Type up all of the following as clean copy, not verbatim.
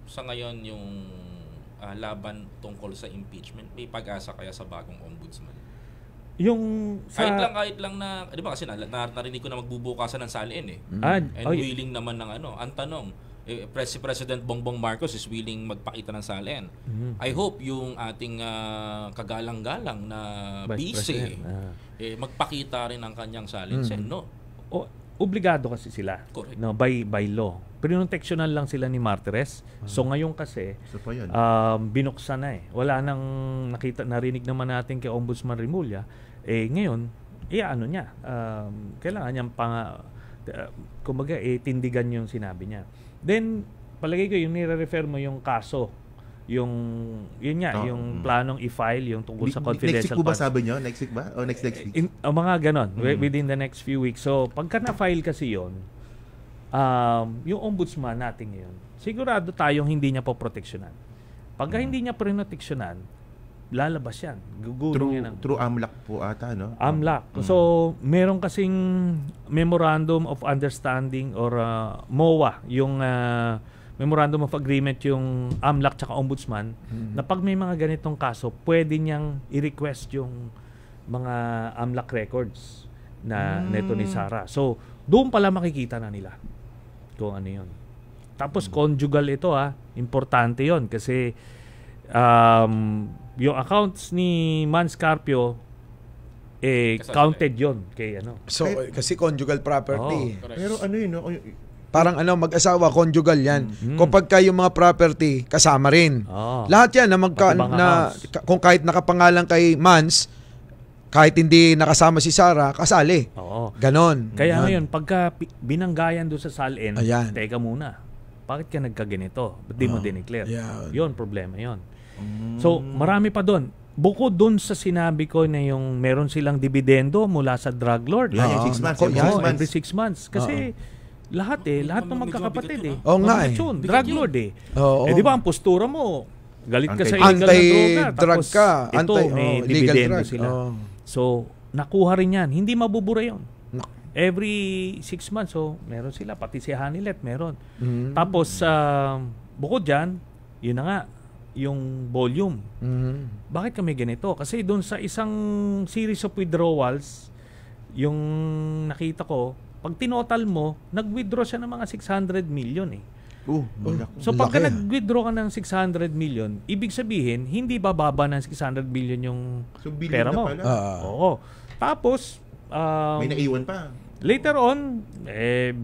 sa ngayon yung laban tungkol sa impeachment, may pag-asa kaya sa bagong ombudsman? Yung kahit lang na, di ba kasi narinig ko na magbubukasan ng salin eh. And willing naman ng ang tanong, si President Bongbong Marcos is willing magpakita ng salin. I hope yung ating kagalang-galang na vice magpakita rin ng kanyang salin. No? Obligado kasi sila. Correct. No, by law. Proteksyonal lang sila ni Martires. So ngayon kasi binuksan na eh. Wala nang narinig naman natin kay Ombudsman Remulla. Ngayon, ano niya? Kailangan niyang kumbaga tindigan yung sinabi niya. Then palagay ko yung nire-refer mo yung kaso, yung planong i-file yung tungkol sa confidential next week ba sabi nyo? Next week ba? O next week? Mga ganon, within the next few weeks. So pagka na-file kasi yon, yung ombudsman natin ngayon, sigurado tayong hindi niya po proteksyonan. Pagka hindi niya proteksyonan, lalabas yan. Gugulong yan. Through AMLAC po ata, no? AMLAC. So meron kasing Memorandum of Understanding or MOA, yung Memorandum of Agreement yung AMLAC tsaka Ombudsman, na pag may mga ganitong kaso, pwede niyang i-request yung mga AMLAC records na neto ni Sara. So, doon pala makikita na nila kung ano yun. Tapos, conjugal ito importante yon kasi yung accounts ni Mans Carpio, counted yon kay ano. So, kasi conjugal property. Pero ano yun, no? Parang mag-asawa, conjugal yan. Kapag yung mga property, kasama rin. Lahat yan kung kahit nakapangalan kay Mans, kahit hindi nakasama si Sara, kasali. Ganon. Kaya ngayon, pagka binanggayan doon sa salin, teka muna, bakit ka nagkaganito? Ba't di mo dineclare? Yun, problema yun. So, marami pa doon. Bukod doon sa sinabi ko na yung meron silang dividendo mula sa drug lord. Every 6 months. Kasi lahat ng magkakapatid drug lord di ba ang postura mo galit ka sa illegal na droga, tapos ito may dividendo sila. So nakuha rin yan, hindi mabubura yun. Every 6 months meron sila, pati si Hanilet meron. Tapos bukod dyan, yun na nga yung volume. Bakit kami ganito? Kasi doon sa isang series of withdrawals, yung nakita ko, pag tinotal mo, nag-withdraw siya ng mga 600 million So pagka nag-withdraw ka ng 600 million, ibig sabihin, hindi bababa ng 600 million yung pera mo. Oo. Tapos, may naiwan pa. Later on,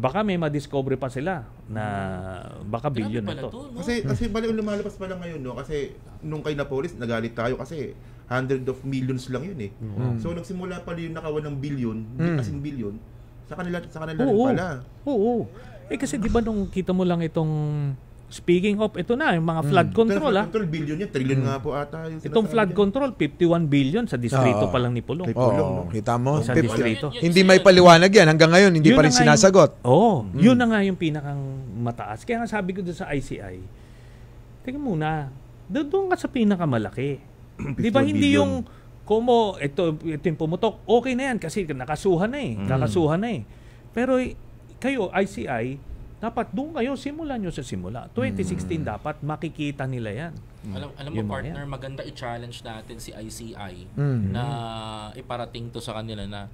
baka may ma-discover pa sila na baka billion na ito. Kasi bali lumalabas pa lang ngayon, no? Kasi nung kay Napolis, nagalit tayo kasi hundred of millions lang yun So nagsimula pala yung nakawan ng billion, as in billion, sa kanila rin pala. Oo. Kasi di ba nung kita mo lang itong, speaking of, ito na, yung mga flood control. Flood control, billion yan, trillion nga po ata. Itong flood control, 51 billion sa distrito pa lang ni Pulong. Kita mo? Sa distrito. Hindi may paliwanag yan. Hanggang ngayon, hindi pa rin sinasagot. Yun na nga yung pinakang mataas. Kaya nga sabi ko doon sa ICI, teka muna, doon ka sa pinakamalaki. Di ba hindi yung, ito yung pumutok, okay na yan kasi nakasuhan na eh. Pero kayo, ICI, dapat doon kayo, simulan nyo sa simula. 2016 dapat makikita nila yan. Alam mo partner, maganda i-challenge natin si ICI na iparating to sa kanila na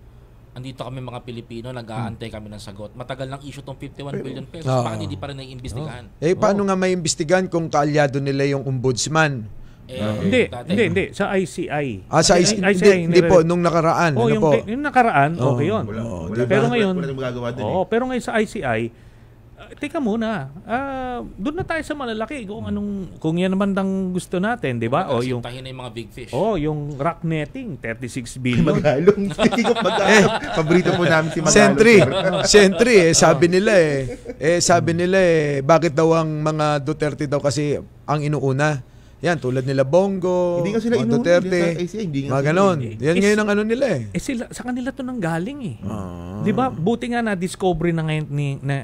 andito kami mga Pilipino, nag-aantay kami ng sagot. Matagal ng issue tong 51 billion pesos. Bakit hindi pa rin naiimbestigahan? Paano nga may imbestigahan kung kaalyado nila yung ombudsman? Hindi. Sa ICI. Sa ICI. Hindi po, nung nakaraan. Yung nakaraan, okay yun. Pero ngayon, pero ngayon sa ICI, teka muna, doon na tayo sa malalaki kung yan naman ang gusto natin, di ba? Yung tahin na yung mga big fish. Yung rock netting, 36 billion. Magalong. Paborito po namin si Magalong. Sentry, sabi nila bakit daw ang mga Duterte daw kasi ang inuuna? Yan, tulad nila Bongo, hindi nga sila Duterte, mga ganon. Yan ngayon ang nila sa kanila to nang galing Di ba? Buti nga na-discovery na ngayon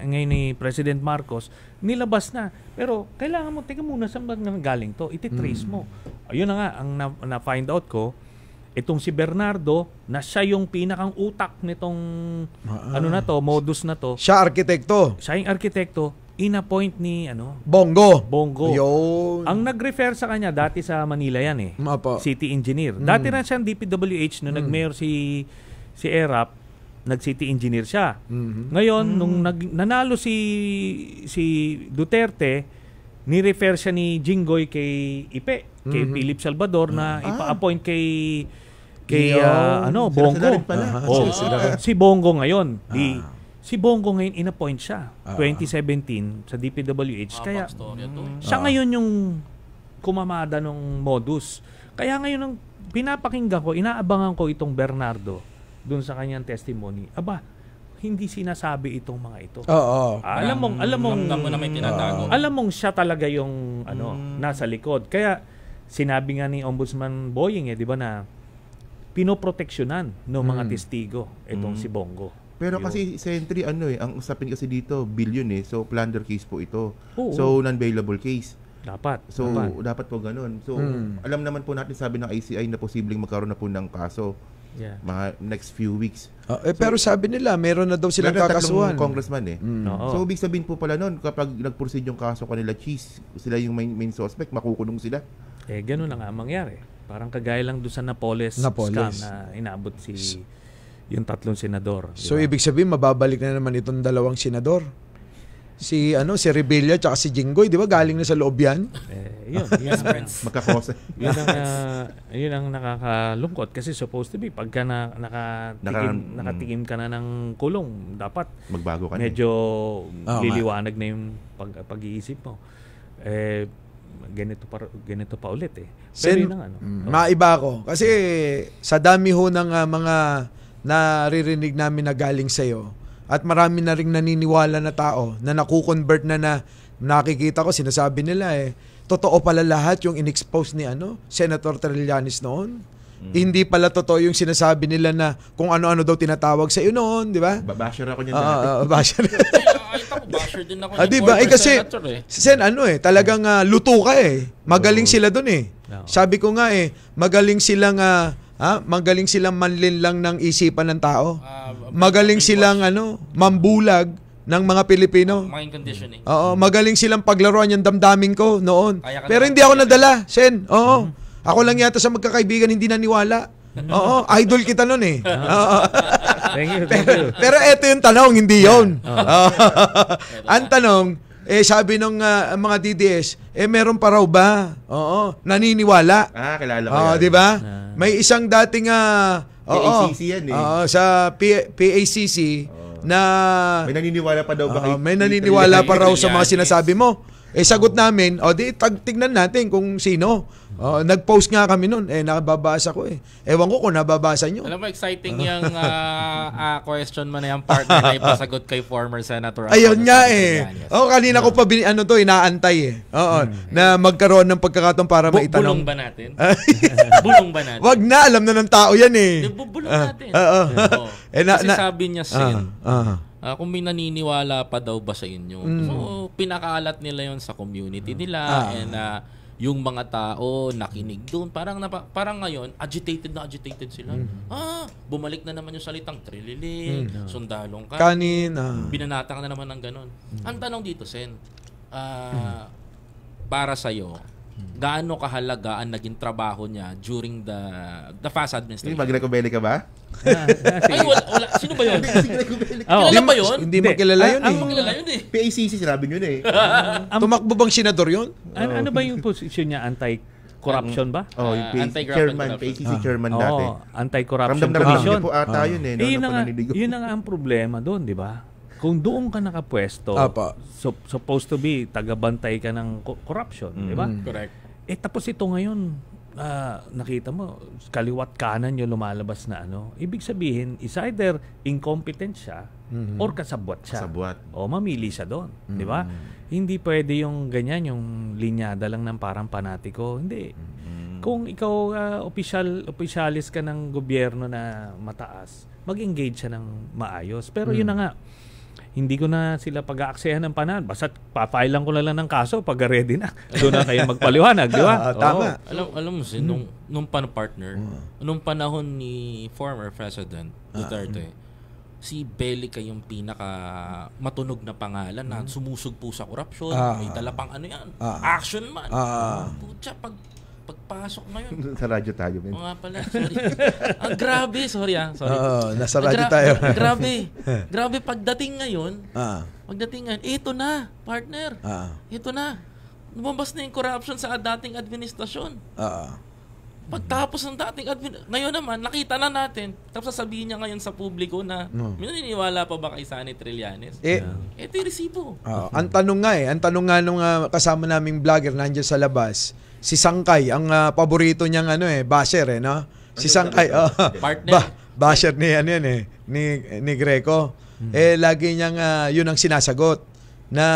ni President Marcos, nilabas na. Pero kailangan mo, teka muna, saan ba nang galing to? Iti-trace mo. Ayun na nga, ang na-find out ko, itong si Bernardo, na siya yung pinakang utak nitong modus na to. Siya arkitekto. Siya yung arkitekto. inappoint ni Bongo. Yun. Ang nag-refer sa kanya dati sa Manila yan eh. City engineer. Dati rin siyang DPWH nung nag-mayor si Erap, nag-city engineer siya. Ngayon nung nanalo si Duterte, ni-refer siya ni Jinggoy kay Ipe, kay Philip Salvador na ipa-appoint kay Bongo. Si Bongo ngayon. Si Bongo ngayon in-appoint siya 2017 sa DPWH. Kaya siya ngayon yung kumamada ng modus. Kaya ngayon ang pinapakinggan ko, inaabangan ko itong Bernardo dun sa kanyang testimony. Hindi sinasabi itong mga ito. Alam mong siya talaga yung nasa likod. Kaya sinabi nga ni Ombudsman Boying di ba na pinoproteksyonan ng mga testigo itong si Bongo. Pero kasi Sentry, ang usapin kasi dito, billion So, plunder case po ito. So, non-bailable case. Dapat po ganun. So, alam naman po natin, sabi ng ICI na posibleng magkaroon na po ng kaso. Mga next few weeks. Pero sabi nila, meron na daw silang kakasuhan. Congressman So, ibig sabihin po pala nun, kapag nag-proceed yung kaso kanila, sila yung main suspect, makukulong sila. Ganun na nga mangyari. Parang kagaya lang doon sa Napoles scam na inabot yung 3 senador. So, ibig sabihin, mababalik na naman itong 2 senador. Si Rebilla at si Jinggoy, di ba? Galing na sa loob yan. Yun. Magkakosa. Yun ang nakakalungkot. Kasi supposed to be, pagka nakatikim ka na ng kulong, dapat magbago ka medyo liliwanag na yung pag-iisip mo. Ganito pa ulit Pero yun ang maiba ako. Kasi sa dami ho ng mga naririnig namin na galing sa'yo, at marami na rin naniniwala na tao na nakukonvert na nakikita ko, sinasabi nila totoo pala lahat yung in-expose ni Senator Trillanes noon. Hindi pala totoo yung sinasabi nila na kung ano-ano daw tinatawag sa iyo noon, di ba? Basher ako niyan. Basher. Basher din ako. Di ba? Kasi Sen, talagang luto ka Magaling sila doon Sabi ko nga magaling silang manlin lang ng isipan ng tao. Magaling silang mambulag ng mga Pilipino. Mind conditioning. Magaling silang paglaruan yung damdamin ko noon. Pero hindi ako nadala, Sen. Ako lang yata sa magkakaibigan hindi naniwala. Idol kita noon Thank you. Pero eto yung tanong, hindi yun. Ang tanong, sabi nung mga DDS, meron pa raw ba? Naniniwala. Kilala ko yan. Di ba? May isang dating PACC yan sa PACC na may naniniwala pa daw ba? May naniniwala pa raw sa mga sinasabi mo. Sagot namin, tignan natin kung sino. Nag-post nga kami noon, nakababasa ko Ewan ko kung nababasa nyo. Alam mo, exciting yung question mo na yung partner na ipasagot kay former Senator. Ayun nga kanina ko pa inaantay na magkaroon ng pagkakataon para maitanong. Bulong ba natin? Bulong ba natin? Wag na, alam na ng tao yan Bulong natin. Kasi sabi niya kung may naniniwala pa daw ba sa inyo. So, pinakaalat nila yon sa community nila and yung mga tao nakinig doon. Parang ngayon, agitated sila. Bumalik na naman yung salitang trilili, sundalong kanin. Binanata ka na naman ng ganon. Ang tanong dito, Sen, para sa'yo, gaano kahalaga ang naging trabaho niya during the FAST administration? Magrekobele ka ba? Wala. Sino ba yun? Kilala ba yun? Hindi makilala yun PACC, sinabi nyo Tumakbo bang senador yun? Ano ba yung posisyon niya? Anti-corruption ba? Chairman, PACC chairman dati. Anti-corruption commission. Po ata yun yun ang problema doon, di ba? Kung doon ka nakapwesto, supposed to be tagabantay ka ng corruption, di ba? Correct. Tapos ito ngayon, nakita mo, kaliwat kanan yung lumalabas na ibig sabihin, is either incompetent siya or kasabwat siya. O mamili siya doon, di ba? Hindi pwede yung ganyan, yung linyada lang ng parang panatiko. Hindi. Kung ikaw opisyalis ka ng gobyerno na mataas, mag-engage siya ng maayos. Pero yun na nga, hindi ko na sila pag-aaksayahan ng panahon. Basta papailan ko na lang ng kaso pag ready na. Doon na kayo magpaliwanag, di ba? Tama. Alam mo, nung partner, nung panahon ni former President Duterte, si Belica yung pinaka matunog na pangalan na sumusugpo sa korupsyon, may dala pang ano yan, action man. Putya, pagpasok ngayon. Sa radyo tayo. Mga pala, sorry. Grabe, sorry. Nasa radyo tayo. Grabe pagdating ngayon, ito na, partner. Ito na. Lumabas na yung corruption sa dating administrasyon. Pagtapos ng dating ngayon naman, nakita na natin, tapos sasabihin niya ngayon sa publiko na, naniniwala pa ba kay Sunny Trillanes? Ito yung resibo. Ang tanong nga nung kasama naming vlogger nandiyan sa labas, si Sangkay, ang paborito niyang basher no? Si Sangkay, partner. Basher ni Greco. Lagi niyang yun ang sinasagot na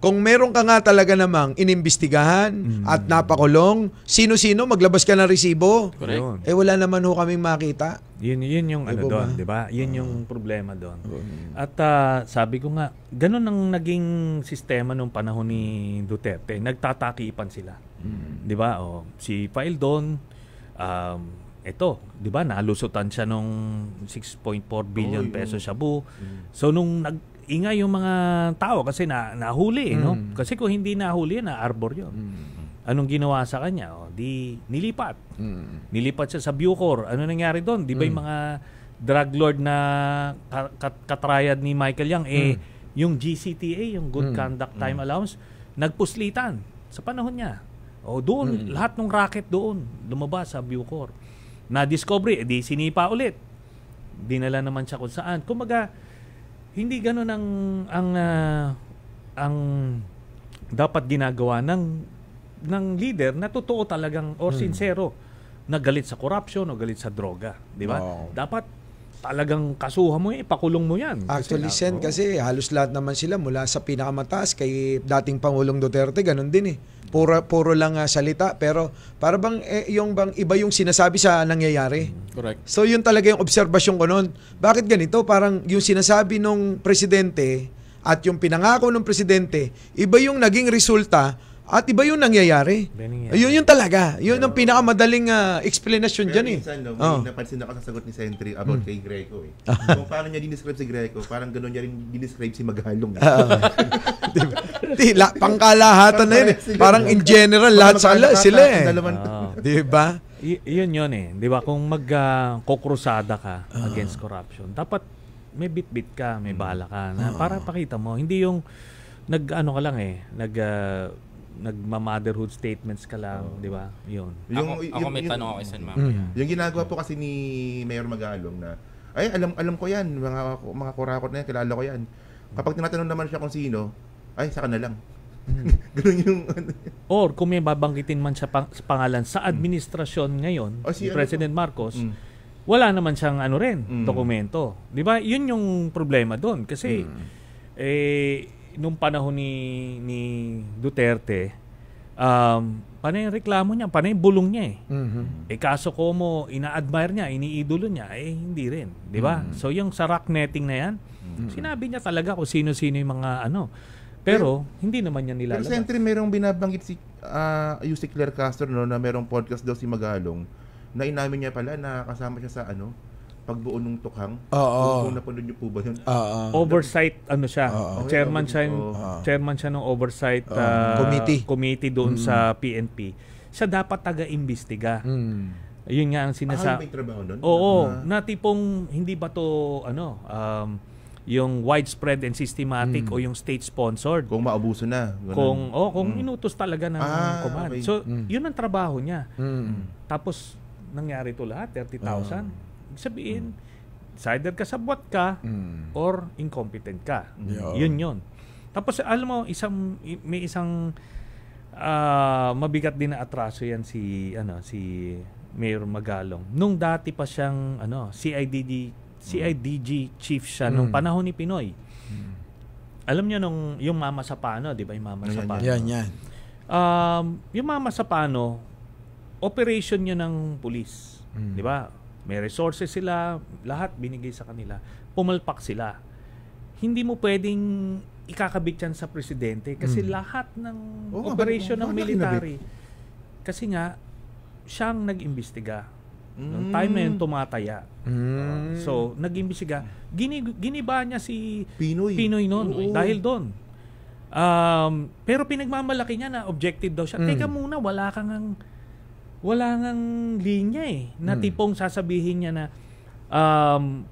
kung meron ka nga talaga namang inimbestigahan at napakulong, sino-sino maglabas ka ng resibo. Correct. Wala naman ho kaming makita. Yun yung doon, 'di ba? Yun yung problema doon. At sabi ko nga, ganun ang naging sistema nung panahon ni Duterte. Nagtatakipan sila. 'Di ba? Si Paildon ito, 'di ba? Nalusutan siya nung 6.4 billion pesos shabu. So nung ingay yung mga tao kasi nahuli, no? Kasi kung hindi nahuli, na-arbor yun. Anong ginawa sa kanya? Di nilipat. Nilipat siya sa Bucor. Ano nangyari doon? Di ba yung mga drug lord na katrayad ni Michael Yang, yung GCTA, yung Good Conduct Time Allowance, nagpuslitan sa panahon niya. Doon, lahat ng racket doon, lumabas sa Bucor. Na-discovery, di sinipa ulit. Dinala naman siya kung saan. Kumaga, hindi ganoon ang dapat ginagawa ng leader na totoo talagang or sincero na galit sa corruption o galit sa droga, di ba? Dapat talagang kasuhan mo, ipakulong mo yan. Actually, kasi halos lahat naman sila mula sa pinakamataas kay dating Pangulong Duterte, ganun din puro lang salita, pero para bang iba yung sinasabi sa nangyayari. Correct. So yun talaga yung obserbasyon ko noon. Bakit ganito? Parang yung sinasabi nung presidente at yung pinangako ng presidente, iba yung naging resulta at iba yung nangyayari. Yun talaga. Yun ang pinakamadaling explanation dyan minsan, may napansin ako sa sagot ni Sentry about kay Greco Kung paano niya dinescribe si Greco, parang gano'n niya rin dinescribe si Magalong. Pangkalahatan na yun. Parang in general, lahat sila Diba? Yun Diba? Kung magkukrusada ka against corruption, dapat may bit-bit ka, may bala ka. Para pakita mo, hindi yung nag-ano ka lang nagma-motherhood statements ka lang, di ba? Yun. Ako may tanong ako isa ma'am. Yung ginagawa po kasi ni Mayor Magalong na, alam ko yan, mga kurakot na yan, kilala ko yan. Kapag tinatanong naman siya kung sino, saka na lang. Ganun yung Or kung may babanggitin man siya sa pangalan sa administrasyon ngayon, si President Marcos, wala naman siyang dokumento. Di ba? Yun yung problema doon. Kasi, nung panahon ni Duterte, panay yung reklamo niya, panay yung bulong niya kaso ko mo, ina-admire niya, iniidolo niya, hindi rin. Di ba? So yung sa rock netting na yan, sinabi niya talaga kung sino-sino yung mga pero hindi naman niya nilalabas. Pero Sentry, merong binabanggit si Claire Castro na merong podcast daw si Magalong na inamin niya pala na kasama siya sa pagbuo ng tukhang. Kung napanood niyo po ba yun? Oversight, siya. Chairman siya ng oversight committee doon sa PNP. Siya dapat taga-imbestiga. Yun nga ang sinasabi. May trabaho nun? Na tipong hindi ba to yung widespread and systematic o yung state-sponsored. Kung maabuso na. Ganun. Kung inutos talaga ng command. Okay. So, yun ang trabaho niya. Tapos, nangyari to lahat, 30,000. Sabihin, either kasabwat ka or incompetent ka. Yun. Tapos alam mo, may isang mabigat din na atraso yan si Mayor Magalong. Nung dati pa siyang CIDG chief siya nung panahon ni Pinoy. Alam niyo yung Mama Sapano, di ba yung Mama Sapano? Yan. Yung Mama Sapano, operation niya ng police. Di ba? May resources sila, lahat binigay sa kanila. Pumalpak sila. Hindi mo pwedeng ikakabit yan sa presidente kasi lahat ng operation ng military. Kasi nga, siyang nag-imbestiga. Noong time na yun, tumataya. So, nag-imbisiga. Giniba niya si Pinoy noon dahil doon. Pero pinagmamalaki niya na objective daw siya. Teka muna, wala kang linya na tipong sasabihin niya na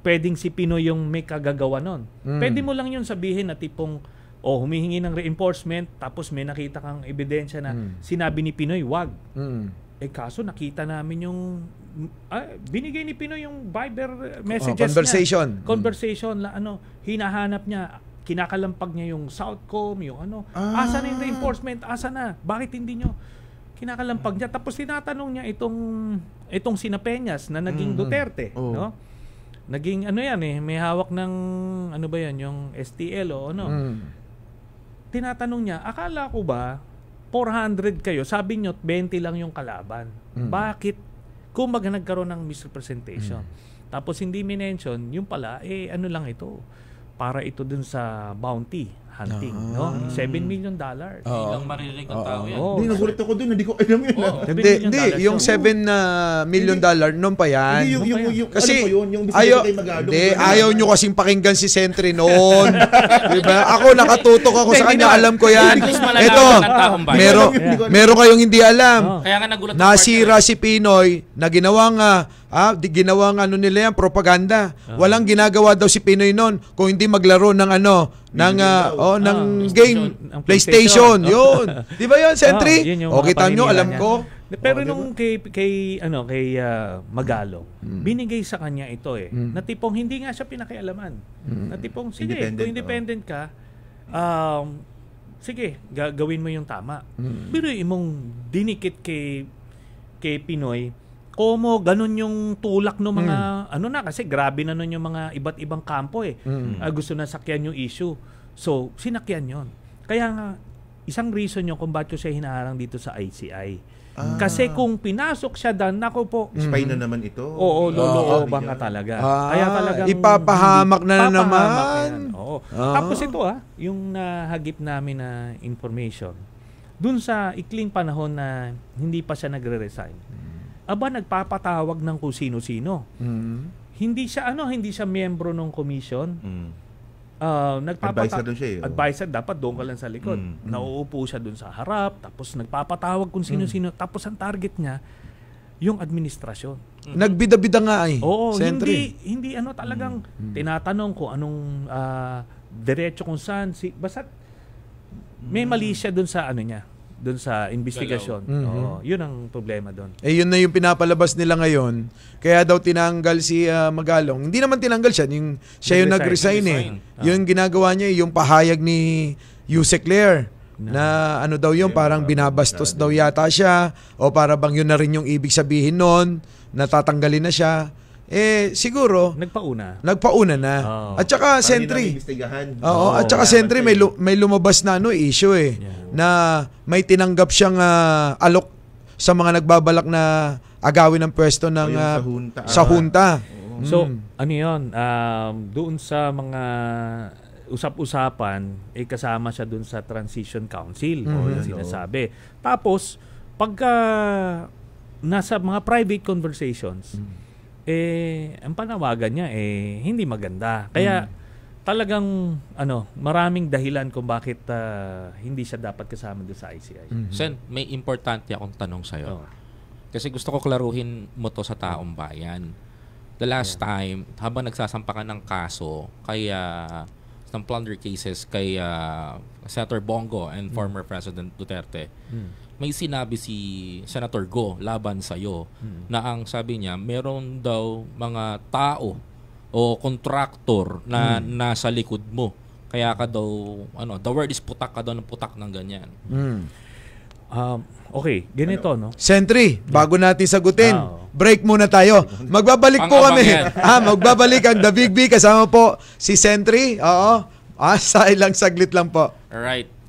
pwedeng si Pinoy yung may kagagawa nun. Pwede mo lang yun sabihin na tipong humihingi ng reinforcement tapos may nakita kang ebidensya na sinabi ni Pinoy, wag. Kaso nakita namin yung binigay ni Pinoy yung Viber messages niya. Conversation. Hinahanap niya, kinakalampag niya yung Southcom, yung asa na yung reinforcement, asa na? Bakit hindi nyo? Kinakalampag niya. Tapos tinatanong niya itong sina Peñas na naging Duterte. No? Naging may hawak ng yung STL o ano. Tinatanong niya, akala ko ba 400 kayo, sabi nyo 20 lang yung kalaban. Bakit? Kung nagkaroon ng misrepresentation. Tapos hindi minention, yung pala, lang ito. Para ito dun sa bounty hunting, no? $7 million. Ilang maririnig ang tao yan. Hindi, nagulat ako dun. Hindi ko alam yun. Hindi, yung $7 million noon pa yan. Hindi, kasi, yung bisita kay Magalong. Ayaw nyo kasing pakinggan si Sentry noon. Diba? Ako, nakatutok ako sa kanya. Alam ko yan. Ito, meron kayong hindi alam. Kaya nga nagulat ako. Nasira si Pinoy na ginawang nila yan, propaganda. Walang ginagawa daw si Pinoy noon kung hindi maglaro ng game, PlayStation. Yun. 'Di ba 'yun, Sentry? Kita nyo, alam ko. Pero nung kay Magalong, binigay sa kanya ito na tipong hindi nga siya pinakialaman. Na tipong sige, kung independent ka, sige, gawin mo yung tama. Pero imong dinikit kay Pinoy, komo ganun yung tulak ng mga kasi grabe na nun yung mga iba't ibang kampo gusto na sakyan yung issue. So, sinakyan yon. Kaya nga, isang reason yun kung bakit siya hinaharang dito sa ICI. Kasi kung pinasok siya doon, nako po. Spy na naman ito. Oo, lolooban ka talaga. Kaya talagang ipapahamak na naman. Oo. Tapos ito yung nahagip namin na information. Dun sa ikling panahon na hindi pa siya nagre-resign. Nagpapatawag ng kung sino-sino. Hindi siya miyembro ng commission. Advisor doon siya. Advisor, dapat doon ka lang sa likod. Nauupo siya doon sa harap, tapos nagpapatawag kung sino-sino. Tapos ang target niya, yung administrasyon. Nagbida-bida nga Oo, Sentry. hindi talagang tinatanong kung anong diretso kung saan. Basta may mali siya doon sa doon sa investigasyon. Yun ang problema doon. Yun na yung pinapalabas nila ngayon. Kaya daw tinanggal si Magalong. Hindi naman tinanggal siya. Siya yung nag-resign. Yung ginagawa niya, yung pahayag ni Yusek Lair na daw yun, parang binabastos daw yata siya o para bang yun na rin yung ibig sabihin nun, natatanggalin na siya. Siguro nagpauna na. At saka Sentry. At saka Sentry may lumabas na issue na may tinanggap siyang alok sa mga nagbabalak na agawin ng pwesto ng sa junta. So, doon sa mga usap-usapan, kasama siya doon sa Transition Council yung sinasabi. Tapos, pagka nasa mga private conversations, ang panawagan niya hindi maganda. Kaya talagang maraming dahilan kung bakit hindi siya dapat kasama doon sa ICI. Sen, may importante akong tanong sa'yo. Kasi gusto ko klaruhin mo to sa taong bayan. The last time, habang nagsasampa ka ng kaso ng plunder cases kay Senator Bongo and former President Duterte, may sinabi si Senator Go laban sa'yo na ang sabi niya, meron daw mga tao o kontraktor na nasa likod mo. Kaya ka daw, the word is putak ka daw ng putak ng ganyan. Okay, ganito, no? Sentry, bago natin sagutin, break muna tayo. Magbabalik po kami. Magbabalik ang The Big B. Kasama po si Sentry. Sa ilang saglit lang po. Alright.